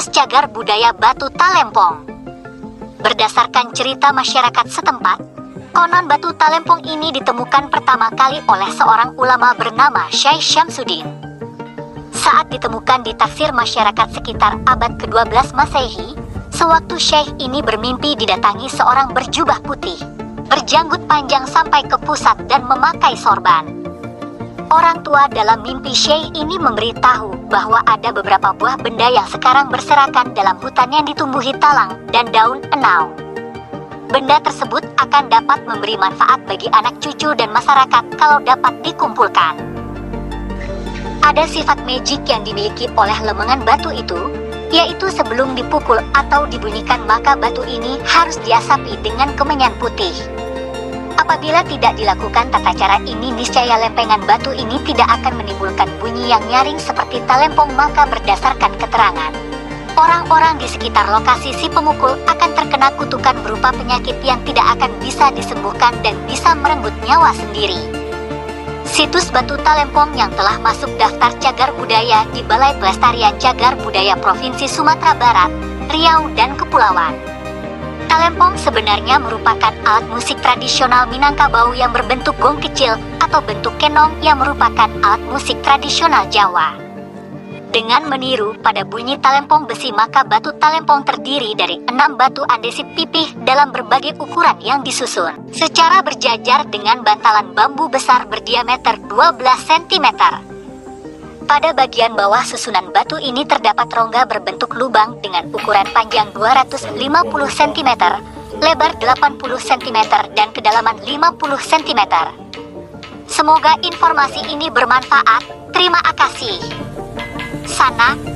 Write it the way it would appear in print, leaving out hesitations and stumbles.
situs cagar budaya Batu Talempong. Berdasarkan cerita masyarakat setempat, konon Batu Talempong ini ditemukan pertama kali oleh seorang ulama bernama Syekh Syamsuddin. Saat ditemukan ditaksir masyarakat sekitar abad ke-12 Masehi, sewaktu Syekh ini bermimpi didatangi seorang berjubah putih, berjanggut panjang sampai ke pusat dan memakai sorban. Orang tua dalam mimpi Syekh ini memberitahu bahwa ada beberapa buah benda yang sekarang berserakan dalam hutan yang ditumbuhi talang dan daun enau. Benda tersebut akan dapat memberi manfaat bagi anak cucu dan masyarakat kalau dapat dikumpulkan. Ada sifat magic yang dimiliki oleh lemengan batu itu, yaitu sebelum dipukul atau dibunyikan maka batu ini harus diasapi dengan kemenyan putih. Apabila tidak dilakukan tata cara ini, niscaya lempengan batu ini tidak akan menimbulkan bunyi yang nyaring seperti talempong. Maka berdasarkan keterangan, orang-orang di sekitar lokasi si pemukul akan terkena kutukan berupa penyakit yang tidak akan bisa disembuhkan dan bisa merenggut nyawa sendiri. Situs Batu Talempong yang telah masuk daftar cagar budaya di Balai Pelestarian Cagar Budaya Provinsi Sumatera Barat, Riau, dan Kepulauan. Talempong sebenarnya merupakan alat musik tradisional Minangkabau yang berbentuk gong kecil atau bentuk kenong yang merupakan alat musik tradisional Jawa. Dengan meniru pada bunyi talempong besi, maka batu talempong terdiri dari 6 batu andesit pipih dalam berbagai ukuran yang disusun secara berjajar dengan bantalan bambu besar berdiameter 12 cm. Pada bagian bawah susunan batu ini terdapat rongga berbentuk lubang dengan ukuran panjang 250 cm, lebar 80 cm, dan kedalaman 50 cm. Semoga informasi ini bermanfaat. Terima kasih. Sana.